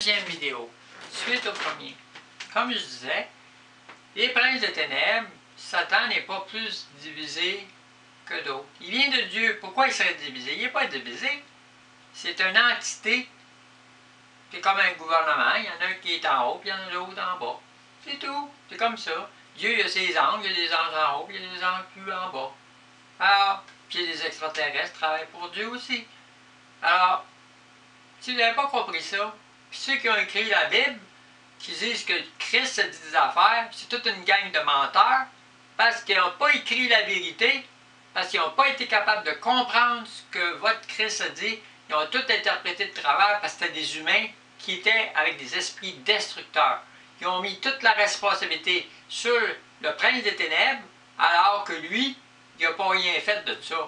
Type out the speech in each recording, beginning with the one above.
Deuxième vidéo, suite au premier. Comme je disais, les princes de ténèbres, Satan n'est pas plus divisé que d'autres. Il vient de Dieu. Pourquoi il serait divisé? Il n'est pas divisé. C'est une entité. C'est comme un gouvernement. Il y en a un qui est en haut, puis il y en a l'autre en bas. C'est tout. C'est comme ça. Dieu, il y a ses anges. Il y a des anges en haut, puis il y a des anges plus en bas. Alors, puis il y a des extraterrestres qui travaillent pour Dieu aussi. Alors, si vous n'avez pas compris ça, puis ceux qui ont écrit la Bible, qui disent que Christ se dit des affaires, c'est toute une gang de menteurs, parce qu'ils n'ont pas écrit la vérité, parce qu'ils n'ont pas été capables de comprendre ce que votre Christ a dit. Ils ont tout interprété de travers parce que c'était des humains qui étaient avec des esprits destructeurs. Ils ont mis toute la responsabilité sur le prince des ténèbres, alors que lui, il n'a pas rien fait de ça.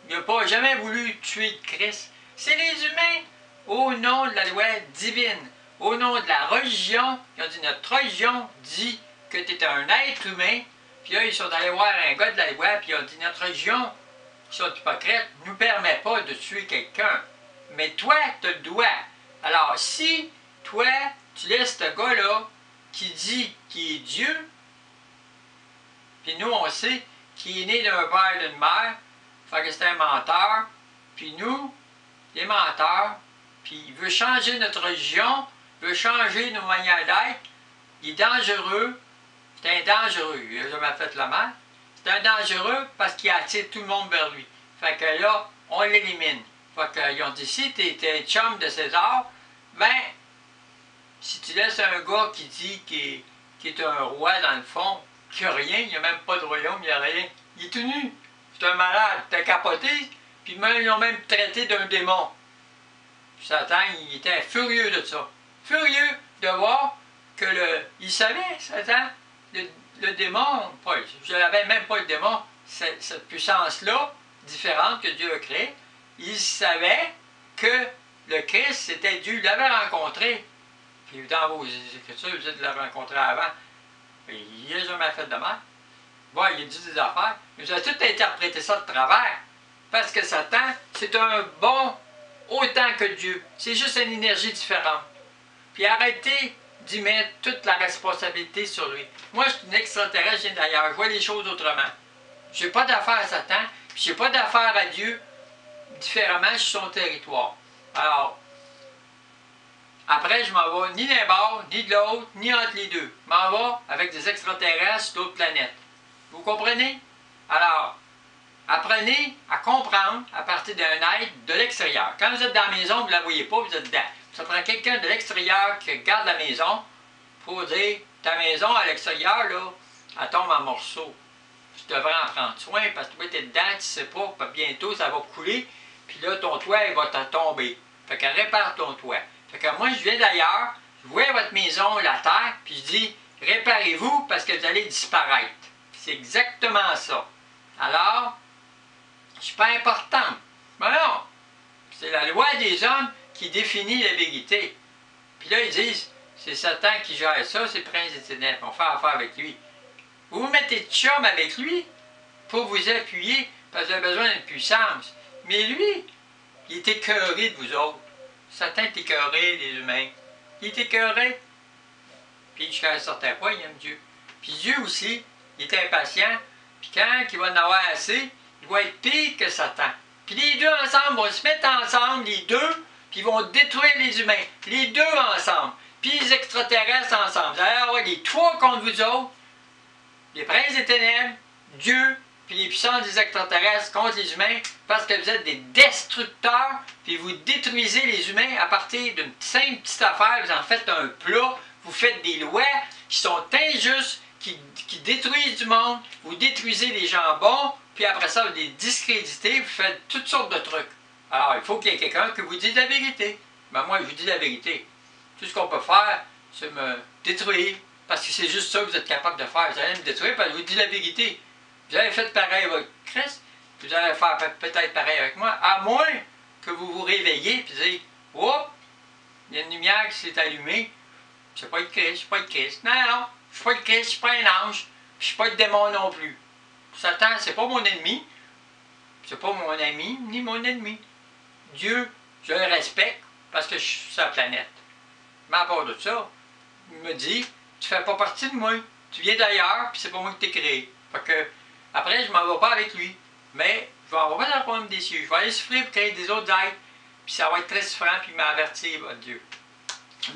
Il n'a pas jamais voulu tuer Christ. C'est les humains, au nom de la loi divine, au nom de la religion. Ils ont dit, notre religion dit que tu es un être humain. Puis là, ils sont allés voir un gars de la loi, puis ils ont dit, notre religion, qui sont hypocrites, ne nous permet pas de tuer quelqu'un. Mais toi, tu as le droit. Alors, si toi, tu laisses ce gars-là, qui dit qu'il est Dieu, puis nous, on sait qu'il est né d'un père et d'une mère, fait que c'est un menteur, puis nous, les menteurs, puis il veut changer notre religion, veut changer nos manières d'être, il est dangereux, c'est un dangereux, il n'a jamais fait le mal, c'est un dangereux parce qu'il attire tout le monde vers lui. Fait que là, on l'élimine. Fait qu'ils ont dit, si tu es un chum de César, ben, si tu laisses un gars qui dit qu'il est un roi dans le fond, qu'il n'a rien, il n'y a même pas de royaume, il n'y a rien, il est tout nu, c'est un malade, t'as capoté, puis même, ils l'ont même traité d'un démon. Satan, il était furieux de ça. Furieux de voir que il savait, Satan, le démon, je n'avais même pas le démon, cette puissance-là, différente que Dieu a créée, il savait que le Christ, c'était Dieu, il l'avait rencontré. Puis dans vos écritures, vous êtes le rencontré avant. Il n'a jamais fait de mal. Bon, il a dit des affaires, mais vous avez tout interprété ça de travers. Parce que Satan, c'est un bon autant que Dieu. C'est juste une énergie différente. Puis arrêtez d'y mettre toute la responsabilité sur lui. Moi, je suis un extraterrestre, je viens d'ailleurs. Je vois les choses autrement. Je n'ai pas d'affaire à Satan, puis je n'ai pas d'affaire à Dieu différemment sur son territoire. Alors, après, je m'en vais ni d'un bord, ni de l'autre, ni entre les deux. Je m'en vais avec des extraterrestres d'autres planètes. Vous comprenez? Alors, apprenez à comprendre à partir d'un être de l'extérieur. Quand vous êtes dans la maison, vous ne la voyez pas, vous êtes dedans. Ça prend quelqu'un de l'extérieur qui regarde la maison pour dire, ta maison à l'extérieur, là, elle tombe en morceaux. Tu devrais en prendre soin parce que toi, tu es dedans, tu ne sais pas, bientôt ça va couler, puis là, ton toit, il va te tomber. Fait que répare ton toit. Fait que moi, je viens d'ailleurs, je vois votre maison, la terre, puis je dis, réparez-vous parce que vous allez disparaître. C'est exactement ça. Alors, je ne suis pas importante. Ben non, c'est la loi des hommes qui définit la vérité. Puis là, ils disent, c'est Satan qui gère ça, c'est le prince des ténèbres, on fait affaire avec lui. Vous vous mettez de chum avec lui pour vous appuyer parce que vous avez besoin d'une puissance. Mais lui, il est écœuré de vous autres. Satan est écœuré des humains. Il est écœuré. Puis jusqu'à un certain point, il aime Dieu. Puis Dieu aussi, il est impatient. Puis quand il va en avoir assez, il va être pire que Satan. Puis les deux ensemble vont se mettre ensemble, les deux, puis ils vont détruire les humains. Les deux ensemble. Puis les extraterrestres ensemble. Vous allez avoir les trois contre vous autres. Les princes des ténèbres, Dieu, puis les puissances des extraterrestres contre les humains, parce que vous êtes des destructeurs, puis vous détruisez les humains à partir d'une simple petite affaire, vous en faites un plat, vous faites des lois qui sont injustes, qui détruisent du monde, vous détruisez les gens bons, puis après ça, vous les discréditez, vous faites toutes sortes de trucs. Alors, il faut qu'il y ait quelqu'un qui vous dise la vérité. Ben moi, je vous dis la vérité. Tout ce qu'on peut faire, c'est me détruire, parce que c'est juste ça que vous êtes capable de faire. Vous allez me détruire parce que je vous dis la vérité. Vous avez fait pareil avec Christ, vous allez faire peut-être pareil avec moi, à moins que vous vous réveillez et dites, oups, il y a une lumière qui s'est allumée, je ne suis pas le Christ, je ne suis pas le Christ. Non, non, je ne suis pas le Christ, je ne suis pas un ange, je ne suis pas le démon non plus. Satan, c'est pas mon ennemi, c'est pas mon ami, ni mon ennemi. Dieu, je le respecte parce que je suis sur la planète. Mais à part de ça, il me dit, tu fais pas partie de moi. Tu viens d'ailleurs, puis c'est pas moi qui t'ai créé. Fait que, après, je m'en vais pas avec lui. Mais, je vais envoyer dans le royaume des cieux. Je vais aller souffrir pour créer des autres êtres. Puis ça va être très souffrant, puis il m'a averti, votre Dieu.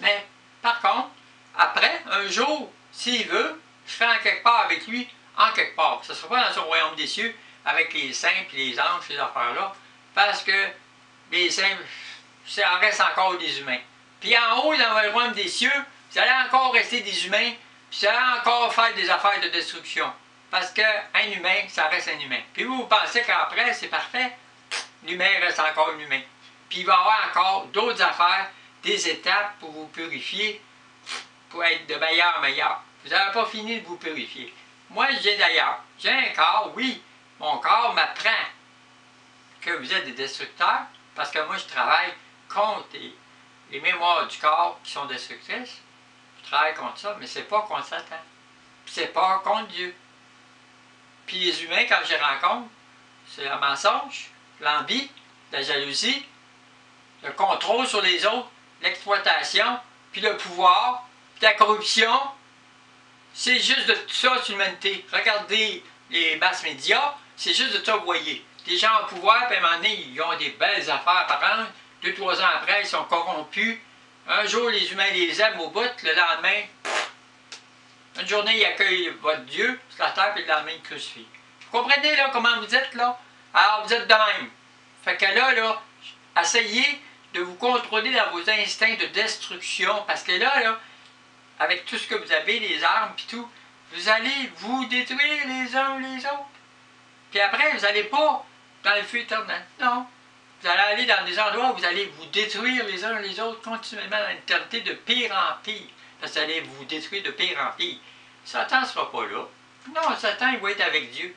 Mais, par contre, après, un jour, s'il veut, je serai en quelque part avec lui, en quelque part. Ce ne sera pas dans son royaume des cieux, avec les saints et les anges, ces affaires-là, parce que les saints, ça reste encore des humains. Puis en haut, dans le royaume des cieux, vous allez encore rester des humains, puis vous allez encore faire des affaires de destruction. Parce qu'un humain, ça reste un humain. Puis vous pensez qu'après, c'est parfait, l'humain reste encore un humain. Puis il va y avoir encore d'autres affaires, des étapes pour vous purifier, pour être de meilleur en meilleur. Vous n'avez pas fini de vous purifier. Moi, je viens d'ailleurs. J'ai un corps, oui. Mon corps m'apprend que vous êtes des destructeurs, parce que moi, je travaille contre les mémoires du corps qui sont destructrices. Je travaille contre ça, mais c'est pas contre Satan. C'est pas contre Dieu. Puis les humains, quand je les rencontre, c'est le mensonge, l'envie, la jalousie, le contrôle sur les autres, l'exploitation, puis le pouvoir, puis la corruption. C'est juste de tout ça sur l'humanité. Regardez les masses médias, c'est juste de ça vous voyez. Des gens au pouvoir, puis à un moment donné, ils ont des belles affaires par an. 2-3 ans après, ils sont corrompus. Un jour, les humains les aiment au bout, le lendemain, une journée, ils accueillent votre Dieu sur la terre, puis le lendemain, ils crucifient. Vous comprenez là comment vous êtes là? Alors, vous êtes de même. Fait que là, essayez de vous contrôler dans vos instincts de destruction, parce que là, avec tout ce que vous avez, les armes puis tout, vous allez vous détruire les uns les autres. Puis après, vous n'allez pas dans le feu éternel. Non. Vous allez aller dans des endroits où vous allez vous détruire les uns les autres continuellement dans l'éternité de pire en pire. Parce que vous allez vous détruire de pire en pire. Satan ne sera pas là. Non, Satan, il va être avec Dieu.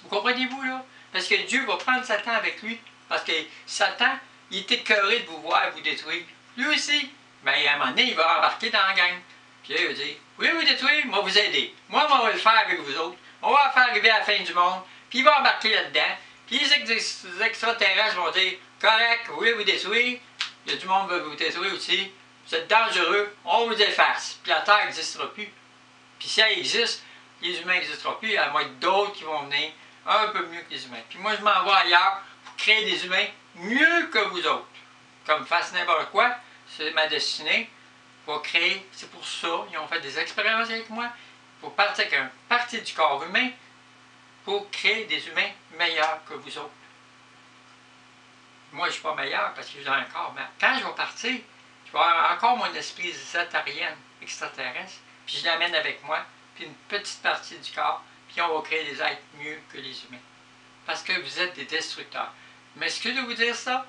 Vous comprenez-vous là? Parce que Dieu va prendre Satan avec lui. Parce que Satan, il est écœuré de vous voir vous détruire. Lui aussi. Mais à un moment donné, il va embarquer dans la gang. Puis là, il va dire, vous voulez vous détruire? Moi, vous aider. Moi, on va le faire avec vous autres. On va faire arriver à la fin du monde. Puis il va embarquer là-dedans. Puis les extraterrestres vont dire, correct, vous voulez vous détruire? Il y a du monde qui veut vous détruire aussi. Vous êtes dangereux, on vous efface. Puis la Terre n'existera plus. Puis si elle existe, les humains n'existeront plus. Il y va être d'autres qui vont venir un peu mieux que les humains. Puis moi, je m'en vais ailleurs pour créer des humains mieux que vous autres. Comme fasse n'importe quoi, c'est ma destinée. Pour créer, c'est pour ça, ils ont fait des expériences avec moi, pour partir avec une partie du corps humain, pour créer des humains meilleurs que vous autres. Moi, je ne suis pas meilleur parce que j'ai un corps, mais quand je vais partir, je vais avoir encore mon esprit zétarienne, extraterrestre, puis je l'amène avec moi, puis une petite partie du corps, puis on va créer des êtres mieux que les humains. Parce que vous êtes des destructeurs. Mais excusez de vous dire ça,